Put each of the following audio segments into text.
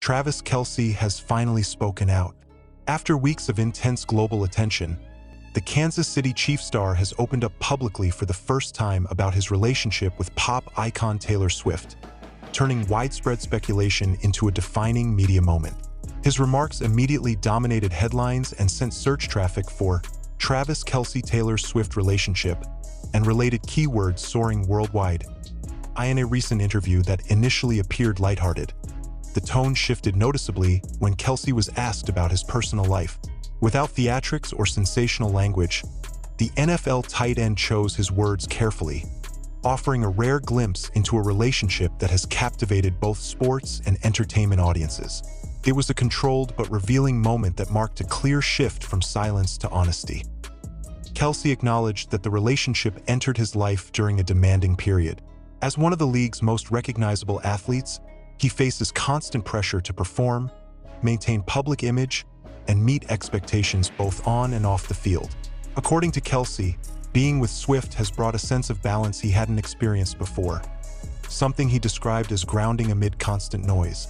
Travis Kelce has finally spoken out. After weeks of intense global attention, the Kansas City Chiefs star has opened up publicly for the first time about his relationship with pop icon Taylor Swift, turning widespread speculation into a defining media moment. His remarks immediately dominated headlines and sent search traffic for Travis Kelce-Taylor Swift relationship and related keywords soaring worldwide. In a recent interview that initially appeared lighthearted, the tone shifted noticeably when Kelce was asked about his personal life. Without theatrics or sensational language, the NFL tight end chose his words carefully, offering a rare glimpse into a relationship that has captivated both sports and entertainment audiences. It was a controlled but revealing moment that marked a clear shift from silence to honesty. Kelce acknowledged that the relationship entered his life during a demanding period. As one of the league's most recognizable athletes, he faces constant pressure to perform, maintain public image, and meet expectations both on and off the field. According to Kelce, being with Swift has brought a sense of balance he hadn't experienced before, something he described as grounding amid constant noise.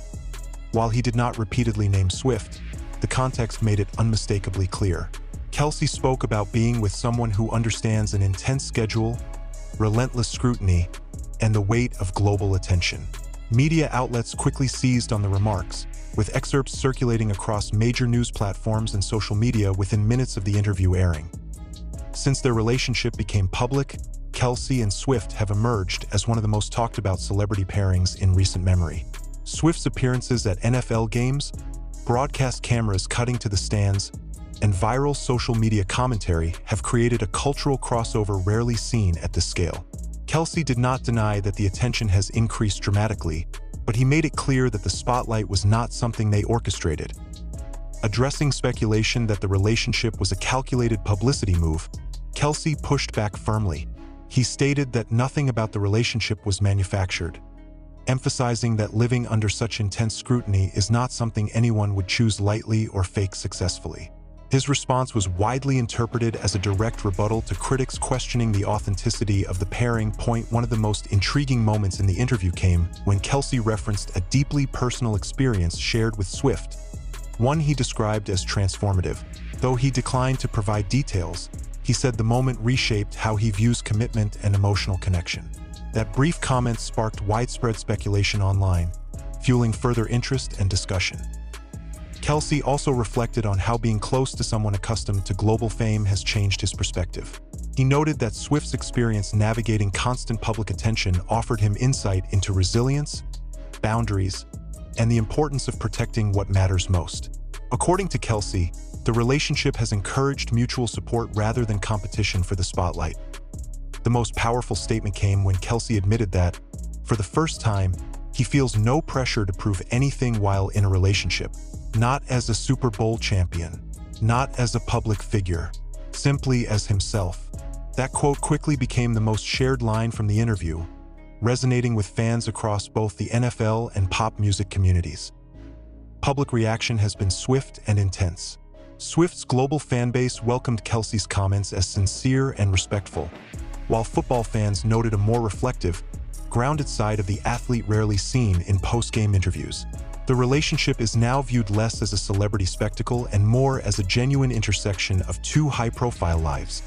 While he did not repeatedly name Swift, the context made it unmistakably clear. Kelce spoke about being with someone who understands an intense schedule, relentless scrutiny, and the weight of global attention. Media outlets quickly seized on the remarks, with excerpts circulating across major news platforms and social media within minutes of the interview airing. Since their relationship became public, Kelce and Swift have emerged as one of the most talked about celebrity pairings in recent memory. Swift's appearances at NFL games, broadcast cameras cutting to the stands, and viral social media commentary have created a cultural crossover rarely seen at this scale. Kelce did not deny that the attention has increased dramatically, but he made it clear that the spotlight was not something they orchestrated. Addressing speculation that the relationship was a calculated publicity move, Kelce pushed back firmly. He stated that nothing about the relationship was manufactured, emphasizing that living under such intense scrutiny is not something anyone would choose lightly or fake successfully. His response was widely interpreted as a direct rebuttal to critics questioning the authenticity of the pairing. One of the most intriguing moments in the interview came when Kelce referenced a deeply personal experience shared with Swift, one he described as transformative. Though he declined to provide details, he said the moment reshaped how he views commitment and emotional connection. That brief comment sparked widespread speculation online, fueling further interest and discussion. Kelce also reflected on how being close to someone accustomed to global fame has changed his perspective. He noted that Swift's experience navigating constant public attention offered him insight into resilience, boundaries, and the importance of protecting what matters most. According to Kelce, the relationship has encouraged mutual support rather than competition for the spotlight. The most powerful statement came when Kelce admitted that, for the first time, he feels no pressure to prove anything while in a relationship. Not as a Super Bowl champion, not as a public figure, simply as himself. That quote quickly became the most shared line from the interview, resonating with fans across both the NFL and pop music communities. Public reaction has been swift and intense. Swift's global fanbase welcomed Kelce's comments as sincere and respectful, while football fans noted a more reflective, grounded side of the athlete rarely seen in post-game interviews. The relationship is now viewed less as a celebrity spectacle and more as a genuine intersection of two high-profile lives.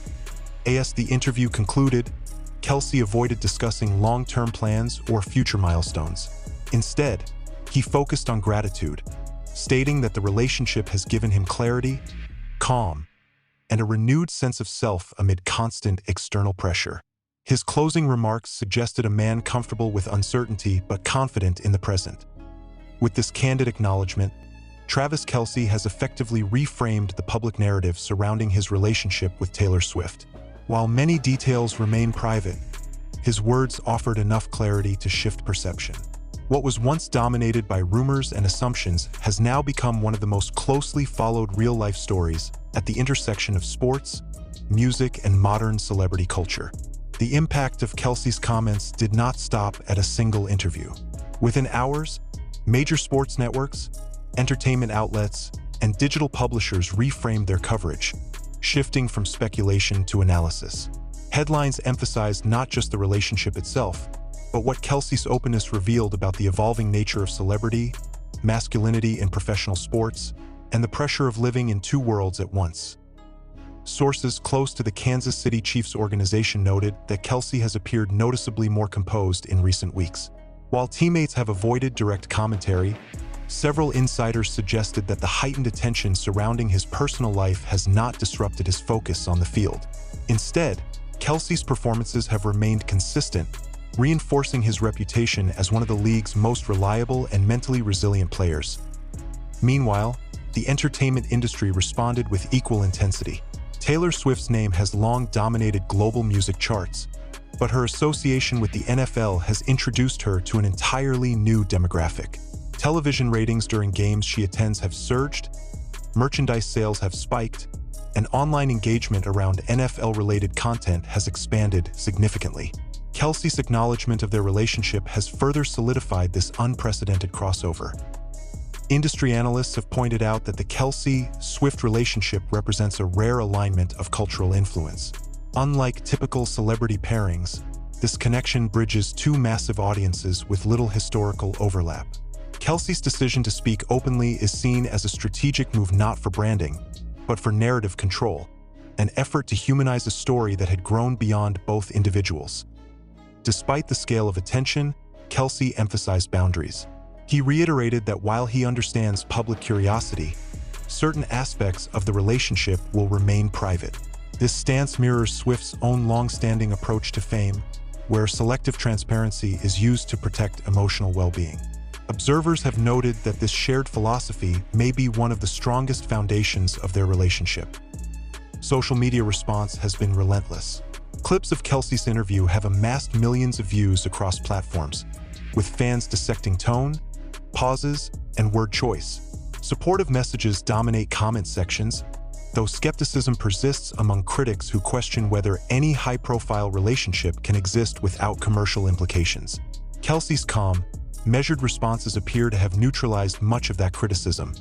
As the interview concluded, Kelce avoided discussing long-term plans or future milestones. Instead, he focused on gratitude, stating that the relationship has given him clarity, calm, and a renewed sense of self amid constant external pressure. His closing remarks suggested a man comfortable with uncertainty but confident in the present. With this candid acknowledgement, Travis Kelce has effectively reframed the public narrative surrounding his relationship with Taylor Swift. While many details remain private, his words offered enough clarity to shift perception. What was once dominated by rumors and assumptions has now become one of the most closely followed real-life stories at the intersection of sports, music, and modern celebrity culture. The impact of Kelce's comments did not stop at a single interview. Within hours, major sports networks, entertainment outlets, and digital publishers reframed their coverage, shifting from speculation to analysis. Headlines emphasized not just the relationship itself, but what Kelce's openness revealed about the evolving nature of celebrity, masculinity in professional sports, and the pressure of living in two worlds at once. Sources close to the Kansas City Chiefs organization noted that Kelce has appeared noticeably more composed in recent weeks. While teammates have avoided direct commentary, several insiders suggested that the heightened attention surrounding his personal life has not disrupted his focus on the field. Instead, Kelce's performances have remained consistent, reinforcing his reputation as one of the league's most reliable and mentally resilient players. Meanwhile, the entertainment industry responded with equal intensity. Taylor Swift's name has long dominated global music charts, but her association with the NFL has introduced her to an entirely new demographic. Television ratings during games she attends have surged, merchandise sales have spiked, and online engagement around NFL-related content has expanded significantly. Kelce's acknowledgement of their relationship has further solidified this unprecedented crossover. Industry analysts have pointed out that the Kelce-Swift relationship represents a rare alignment of cultural influence. Unlike typical celebrity pairings, this connection bridges two massive audiences with little historical overlap. Kelce's decision to speak openly is seen as a strategic move not for branding, but for narrative control, an effort to humanize a story that had grown beyond both individuals. Despite the scale of attention, Kelce emphasized boundaries. He reiterated that while he understands public curiosity, certain aspects of the relationship will remain private. This stance mirrors Swift's own long-standing approach to fame, where selective transparency is used to protect emotional well-being. Observers have noted that this shared philosophy may be one of the strongest foundations of their relationship. Social media response has been relentless. Clips of Kelce's interview have amassed millions of views across platforms, with fans dissecting tone, pauses, and word choice. Supportive messages dominate comment sections, though skepticism persists among critics who question whether any high-profile relationship can exist without commercial implications. Kelce's calm, measured responses appear to have neutralized much of that criticism.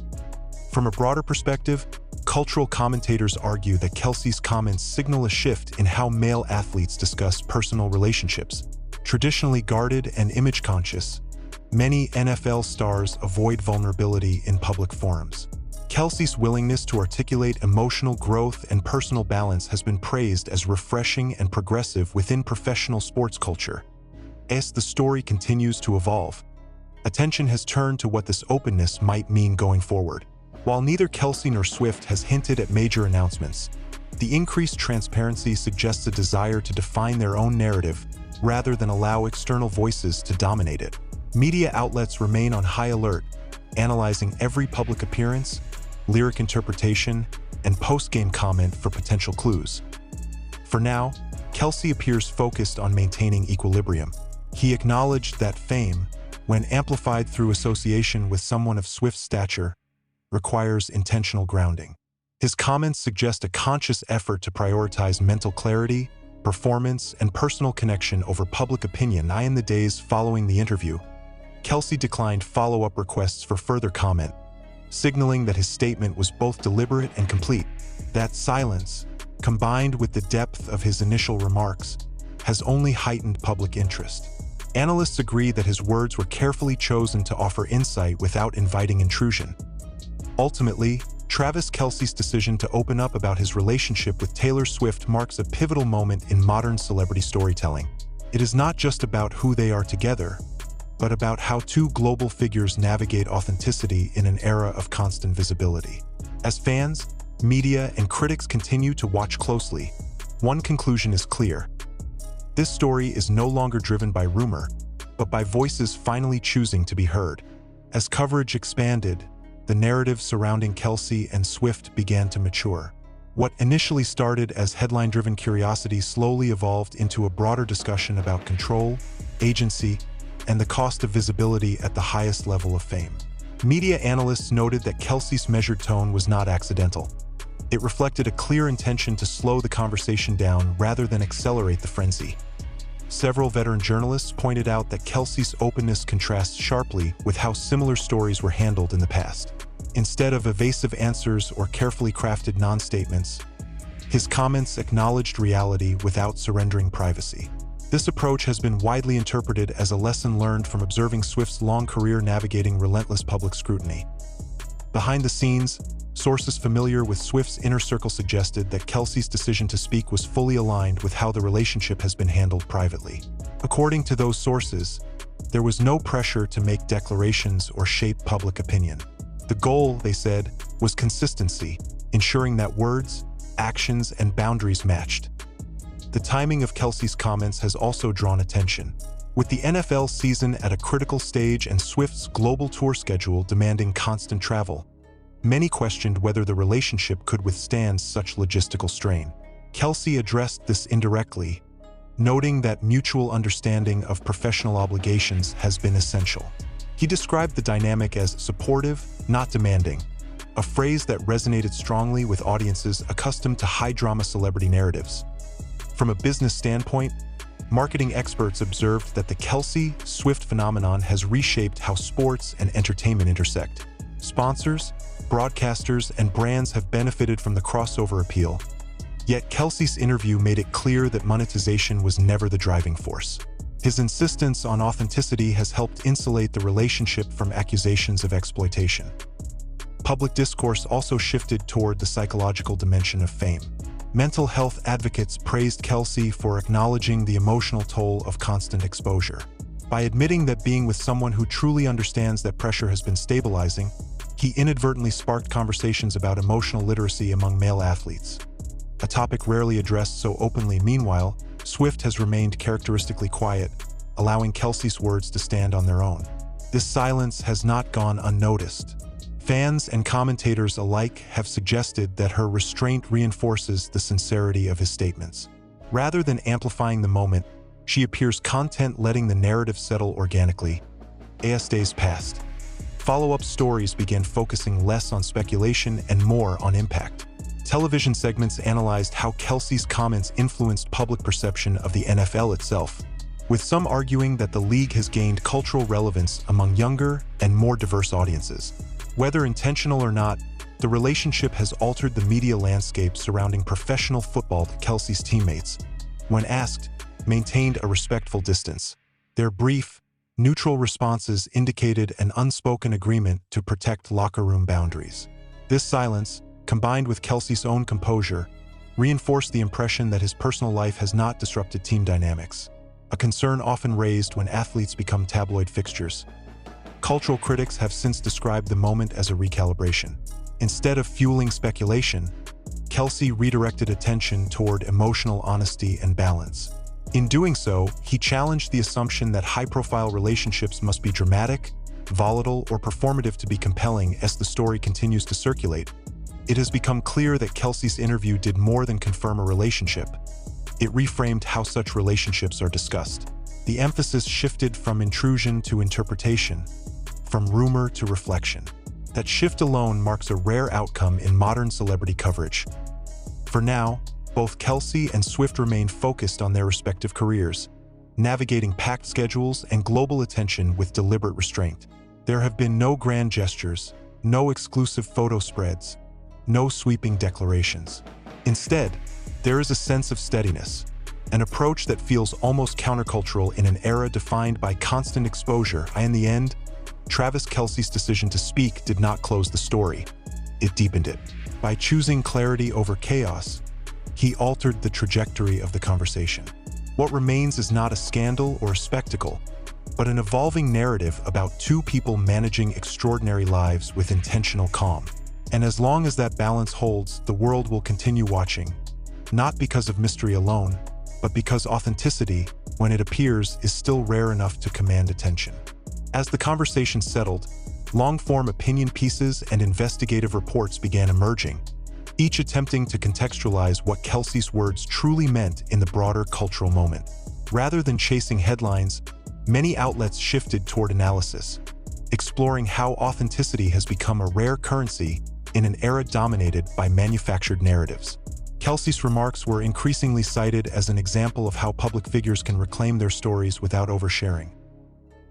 From a broader perspective, cultural commentators argue that Kelce's comments signal a shift in how male athletes discuss personal relationships. Traditionally guarded and image-conscious, many NFL stars avoid vulnerability in public forums. Kelce's willingness to articulate emotional growth and personal balance has been praised as refreshing and progressive within professional sports culture. As the story continues to evolve, attention has turned to what this openness might mean going forward. While neither Kelce nor Swift has hinted at major announcements, the increased transparency suggests a desire to define their own narrative rather than allow external voices to dominate it. Media outlets remain on high alert, analyzing every public appearance, lyric interpretation, and post-game comment for potential clues. For now, Kelce appears focused on maintaining equilibrium. He acknowledged that fame, when amplified through association with someone of Swift's stature, requires intentional grounding. His comments suggest a conscious effort to prioritize mental clarity, performance, and personal connection over public opinion. In the days following the interview, Kelce declined follow-up requests for further comment, signaling that his statement was both deliberate and complete. That silence, combined with the depth of his initial remarks, has only heightened public interest. Analysts agree that his words were carefully chosen to offer insight without inviting intrusion. Ultimately, Travis Kelce's decision to open up about his relationship with Taylor Swift marks a pivotal moment in modern celebrity storytelling. It is not just about who they are together, but about how two global figures navigate authenticity in an era of constant visibility. As fans, media, and critics continue to watch closely, one conclusion is clear. This story is no longer driven by rumor, but by voices finally choosing to be heard. As coverage expanded, the narrative surrounding Kelce and Swift began to mature. What initially started as headline-driven curiosity slowly evolved into a broader discussion about control, agency, and the cost of visibility at the highest level of fame. Media analysts noted that Kelce's measured tone was not accidental. It reflected a clear intention to slow the conversation down rather than accelerate the frenzy. Several veteran journalists pointed out that Kelce's openness contrasts sharply with how similar stories were handled in the past. Instead of evasive answers or carefully crafted non-statements, his comments acknowledged reality without surrendering privacy. This approach has been widely interpreted as a lesson learned from observing Swift's long career navigating relentless public scrutiny. Behind the scenes, sources familiar with Swift's inner circle suggested that Kelce's decision to speak was fully aligned with how the relationship has been handled privately. According to those sources, there was no pressure to make declarations or shape public opinion. The goal, they said, was consistency, ensuring that words, actions, and boundaries matched. The timing of Kelce's comments has also drawn attention. With the NFL season at a critical stage and Swift's global tour schedule demanding constant travel, many questioned whether the relationship could withstand such logistical strain. Kelce addressed this indirectly, noting that mutual understanding of professional obligations has been essential. He described the dynamic as supportive, not demanding, a phrase that resonated strongly with audiences accustomed to high-drama celebrity narratives. From a business standpoint, marketing experts observed that the Kelce-Swift phenomenon has reshaped how sports and entertainment intersect. Sponsors, broadcasters, and brands have benefited from the crossover appeal, yet Kelce's interview made it clear that monetization was never the driving force. His insistence on authenticity has helped insulate the relationship from accusations of exploitation. Public discourse also shifted toward the psychological dimension of fame. Mental health advocates praised Kelce for acknowledging the emotional toll of constant exposure. By admitting that being with someone who truly understands that pressure has been stabilizing, he inadvertently sparked conversations about emotional literacy among male athletes, a topic rarely addressed so openly. Meanwhile, Swift has remained characteristically quiet, allowing Kelce's words to stand on their own. This silence has not gone unnoticed. Fans and commentators alike have suggested that her restraint reinforces the sincerity of his statements. Rather than amplifying the moment, she appears content letting the narrative settle organically. As days passed, follow-up stories began focusing less on speculation and more on impact. Television segments analyzed how Kelce's comments influenced public perception of the NFL itself, with some arguing that the league has gained cultural relevance among younger and more diverse audiences. Whether intentional or not, the relationship has altered the media landscape surrounding professional football. Kelce's teammates, when asked, maintained a respectful distance. Their brief, neutral responses indicated an unspoken agreement to protect locker room boundaries. This silence, combined with Kelce's own composure, reinforced the impression that his personal life has not disrupted team dynamics, a concern often raised when athletes become tabloid fixtures. Cultural critics have since described the moment as a recalibration. Instead of fueling speculation, Kelce redirected attention toward emotional honesty and balance. In doing so, he challenged the assumption that high-profile relationships must be dramatic, volatile, or performative to be compelling. As the story continues to circulate, it has become clear that Kelce's interview did more than confirm a relationship. It reframed how such relationships are discussed. The emphasis shifted from intrusion to interpretation, from rumor to reflection. That shift alone marks a rare outcome in modern celebrity coverage. For now, both Kelce and Swift remain focused on their respective careers, navigating packed schedules and global attention with deliberate restraint. There have been no grand gestures, no exclusive photo spreads, no sweeping declarations. Instead, there is a sense of steadiness, an approach that feels almost countercultural in an era defined by constant exposure. In the end, Travis Kelce's decision to speak did not close the story, it deepened it. By choosing clarity over chaos, he altered the trajectory of the conversation. What remains is not a scandal or a spectacle, but an evolving narrative about two people managing extraordinary lives with intentional calm. And as long as that balance holds, the world will continue watching, not because of mystery alone, but because authenticity, when it appears, is still rare enough to command attention. As the conversation settled, long-form opinion pieces and investigative reports began emerging, each attempting to contextualize what Kelce's words truly meant in the broader cultural moment. Rather than chasing headlines, many outlets shifted toward analysis, exploring how authenticity has become a rare currency in an era dominated by manufactured narratives. Kelce's remarks were increasingly cited as an example of how public figures can reclaim their stories without oversharing.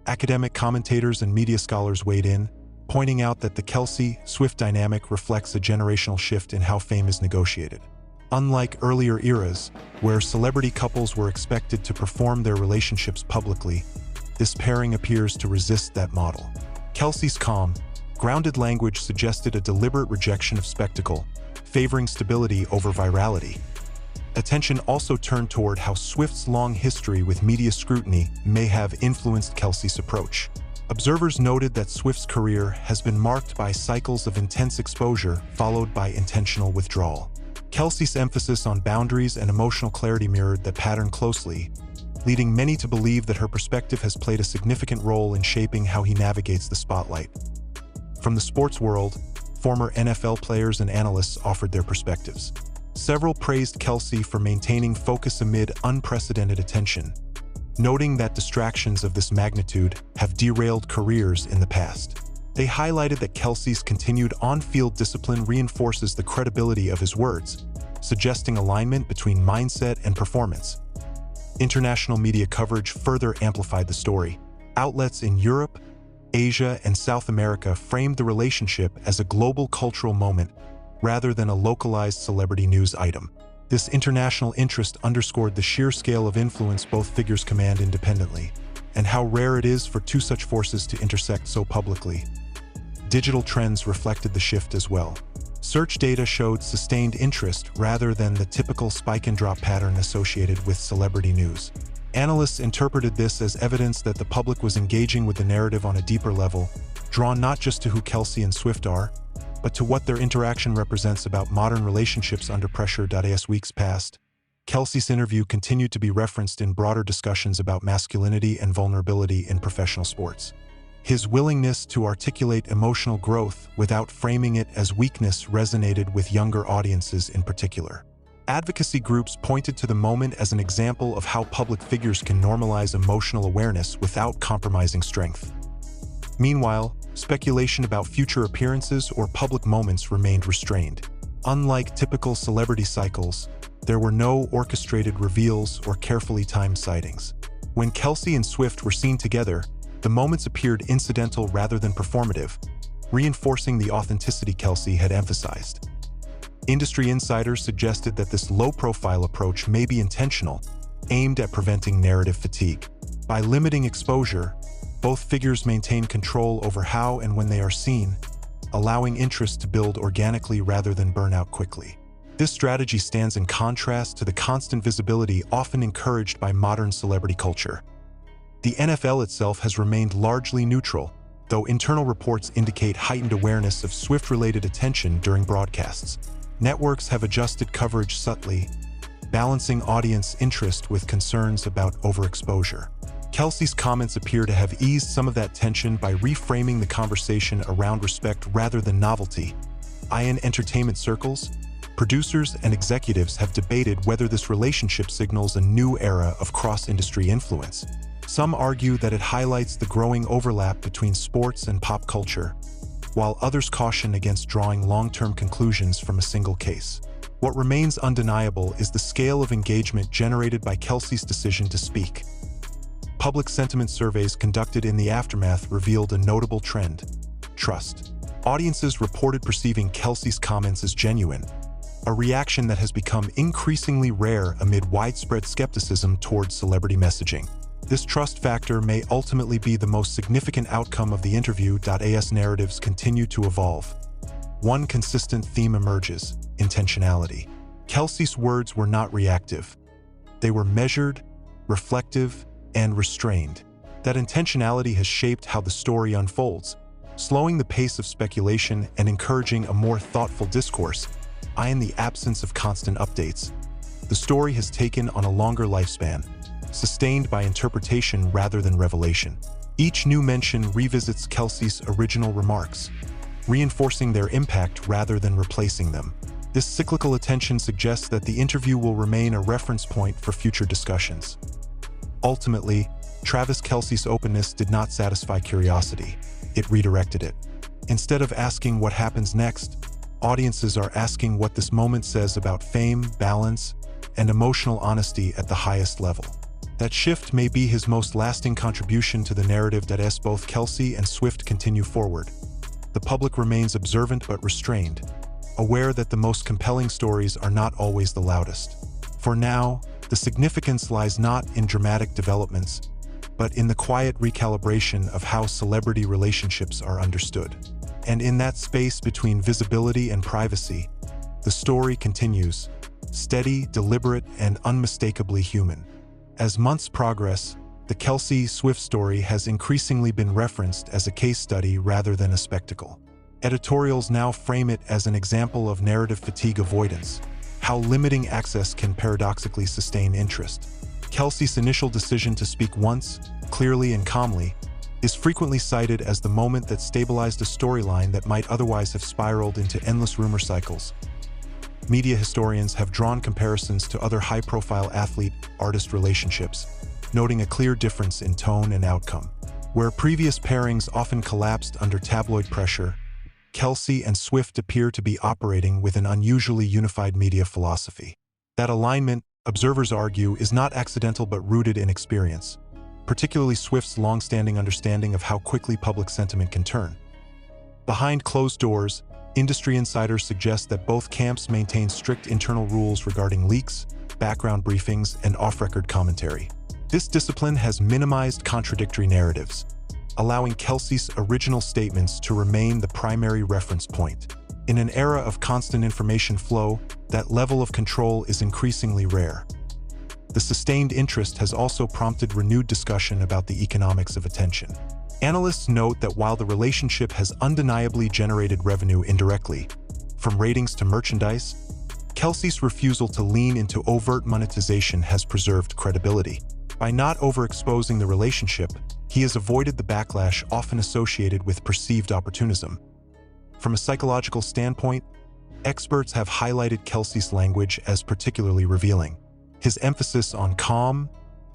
Academic commentators and media scholars weighed in, pointing out that the Kelce-Swift dynamic reflects a generational shift in how fame is negotiated. Unlike earlier eras, where celebrity couples were expected to perform their relationships publicly, this pairing appears to resist that model. Kelce's calm, grounded language suggested a deliberate rejection of spectacle, favoring stability over virality. Attention also turned toward how Swift's long history with media scrutiny may have influenced Kelce's approach. Observers noted that Swift's career has been marked by cycles of intense exposure followed by intentional withdrawal. Kelce's emphasis on boundaries and emotional clarity mirrored that pattern closely, leading many to believe that her perspective has played a significant role in shaping how he navigates the spotlight. From the sports world, former NFL players and analysts offered their perspectives. Several praised Kelce for maintaining focus amid unprecedented attention, noting that distractions of this magnitude have derailed careers in the past. They highlighted that Kelce's continued on-field discipline reinforces the credibility of his words, suggesting alignment between mindset and performance. International media coverage further amplified the story. Outlets in Europe, Asia, and South America framed the relationship as a global cultural moment rather than a localized celebrity news item. This international interest underscored the sheer scale of influence both figures command independently, and how rare it is for two such forces to intersect so publicly. Digital trends reflected the shift as well. Search data showed sustained interest rather than the typical spike-and-drop pattern associated with celebrity news. Analysts interpreted this as evidence that the public was engaging with the narrative on a deeper level, drawn not just to who Kelce and Swift are, but to what their interaction represents about modern relationships under pressure. As weeks passed, Kelce's interview continued to be referenced in broader discussions about masculinity and vulnerability in professional sports. His willingness to articulate emotional growth without framing it as weakness resonated with younger audiences in particular. Advocacy groups pointed to the moment as an example of how public figures can normalize emotional awareness without compromising strength. Meanwhile, speculation about future appearances or public moments remained restrained. Unlike typical celebrity cycles, there were no orchestrated reveals or carefully timed sightings. When Kelce and Swift were seen together, the moments appeared incidental rather than performative, reinforcing the authenticity Kelce had emphasized. Industry insiders suggested that this low-profile approach may be intentional, aimed at preventing narrative fatigue. By limiting exposure, both figures maintain control over how and when they are seen, allowing interest to build organically rather than burn out quickly. This strategy stands in contrast to the constant visibility often encouraged by modern celebrity culture. The NFL itself has remained largely neutral, though internal reports indicate heightened awareness of Swift-related attention during broadcasts. Networks have adjusted coverage subtly, balancing audience interest with concerns about overexposure. Kelce's comments appear to have eased some of that tension by reframing the conversation around respect rather than novelty. In entertainment circles, producers and executives have debated whether this relationship signals a new era of cross-industry influence. Some argue that it highlights the growing overlap between sports and pop culture, while others caution against drawing long-term conclusions from a single case. What remains undeniable is the scale of engagement generated by Kelce's decision to speak. Public sentiment surveys conducted in the aftermath revealed a notable trend: trust. Audiences reported perceiving Kelce's comments as genuine, a reaction that has become increasingly rare amid widespread skepticism towards celebrity messaging. This trust factor may ultimately be the most significant outcome of the interview. As narratives continue to evolve, one consistent theme emerges: intentionality. Kelce's words were not reactive. They were measured, reflective, and restrained. That intentionality has shaped how the story unfolds, slowing the pace of speculation and encouraging a more thoughtful discourse. In the absence of constant updates, the story has taken on a longer lifespan, sustained by interpretation rather than revelation. Each new mention revisits Kelce's original remarks, reinforcing their impact rather than replacing them. This cyclical attention suggests that the interview will remain a reference point for future discussions. Ultimately, Travis Kelce's openness did not satisfy curiosity. It redirected it. Instead of asking what happens next, audiences are asking what this moment says about fame, balance, and emotional honesty at the highest level. That shift may be his most lasting contribution to the narrative that as both Kelce and Swift continue forward. The public remains observant but restrained, aware that the most compelling stories are not always the loudest. For now, the significance lies not in dramatic developments, but in the quiet recalibration of how celebrity relationships are understood. And in that space between visibility and privacy, the story continues, steady, deliberate, and unmistakably human. As months progress, the Kelce Swift story has increasingly been referenced as a case study rather than a spectacle. Editorials now frame it as an example of narrative fatigue avoidance, how limiting access can paradoxically sustain interest. Kelce's initial decision to speak once, clearly and calmly, is frequently cited as the moment that stabilized a storyline that might otherwise have spiraled into endless rumor cycles. Media historians have drawn comparisons to other high-profile athlete-artist relationships, noting a clear difference in tone and outcome. Where previous pairings often collapsed under tabloid pressure, Kelce and Swift appear to be operating with an unusually unified media philosophy. That alignment, observers argue, is not accidental but rooted in experience, particularly Swift's long-standing understanding of how quickly public sentiment can turn. Behind closed doors, industry insiders suggest that both camps maintain strict internal rules regarding leaks, background briefings, and off-record commentary. This discipline has minimized contradictory narratives, allowing Kelce's original statements to remain the primary reference point. In an era of constant information flow, that level of control is increasingly rare. The sustained interest has also prompted renewed discussion about the economics of attention. Analysts note that while the relationship has undeniably generated revenue indirectly, from ratings to merchandise, Kelce's refusal to lean into overt monetization has preserved credibility. By not overexposing the relationship, he has avoided the backlash often associated with perceived opportunism. From a psychological standpoint, experts have highlighted Kelce's language as particularly revealing. His emphasis on calm,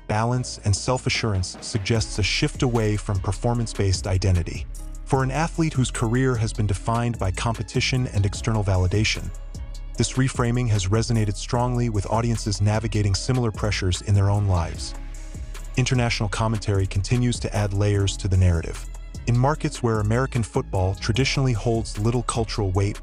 balance, and self-assurance suggests a shift away from performance-based identity. For an athlete whose career has been defined by competition and external validation, this reframing has resonated strongly with audiences navigating similar pressures in their own lives. International commentary continues to add layers to the narrative. In markets where American football traditionally holds little cultural weight,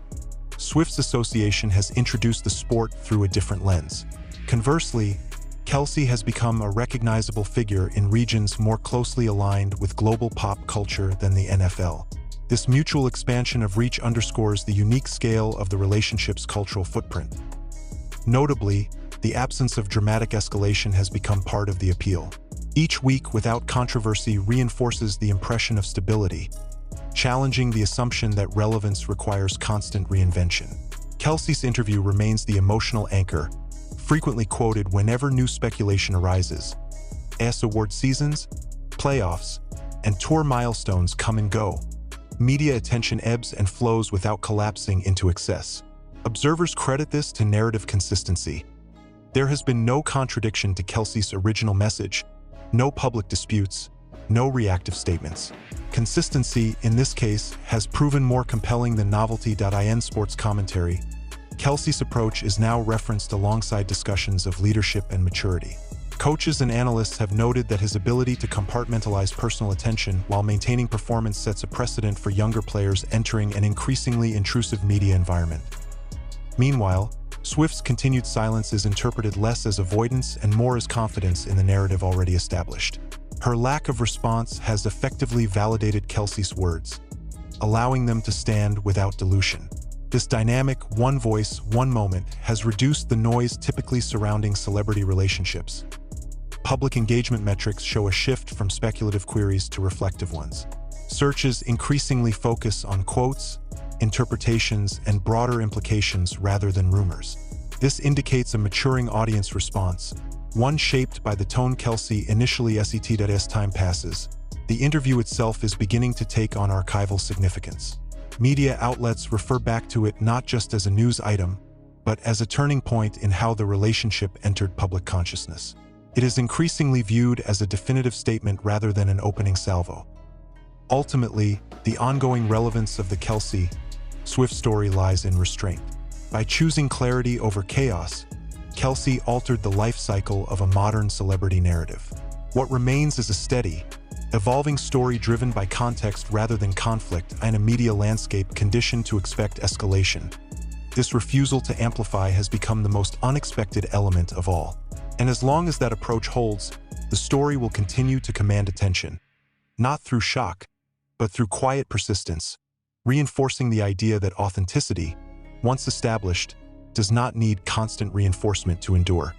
Swift's association has introduced the sport through a different lens. Conversely, Kelce has become a recognizable figure in regions more closely aligned with global pop culture than the NFL. This mutual expansion of reach underscores the unique scale of the relationship's cultural footprint. Notably, the absence of dramatic escalation has become part of the appeal. Each week without controversy reinforces the impression of stability, challenging the assumption that relevance requires constant reinvention. Kelce's interview remains the emotional anchor, frequently quoted whenever new speculation arises. As award seasons, playoffs, and tour milestones come and go, media attention ebbs and flows without collapsing into excess. Observers credit this to narrative consistency. There has been no contradiction to Kelce's original message, no public disputes, no reactive statements. Consistency, in this case, has proven more compelling than novelty.in sports commentary. Kelce's approach is now referenced alongside discussions of leadership and maturity. Coaches and analysts have noted that his ability to compartmentalize personal attention while maintaining performance sets a precedent for younger players entering an increasingly intrusive media environment. Meanwhile, Swift's continued silence is interpreted less as avoidance and more as confidence in the narrative already established. Her lack of response has effectively validated Kelce's words, allowing them to stand without dilution. This dynamic, one voice, one moment has reduced the noise typically surrounding celebrity relationships. Public engagement metrics show a shift from speculative queries to reflective ones. Searches increasingly focus on quotes, interpretations, and broader implications rather than rumors. This indicates a maturing audience response, one shaped by the tone Kelce initially set. As time passes, the interview itself is beginning to take on archival significance. Media outlets refer back to it not just as a news item, but as a turning point in how the relationship entered public consciousness. It is increasingly viewed as a definitive statement rather than an opening salvo. Ultimately, the ongoing relevance of the Kelce Swift story lies in restraint. By choosing clarity over chaos, Kelce altered the life cycle of a modern celebrity narrative. What remains is a steady, evolving story driven by context rather than conflict in a media landscape conditioned to expect escalation. This refusal to amplify has become the most unexpected element of all. And as long as that approach holds, the story will continue to command attention, not through shock, but through quiet persistence, reinforcing the idea that authenticity, once established, does not need constant reinforcement to endure.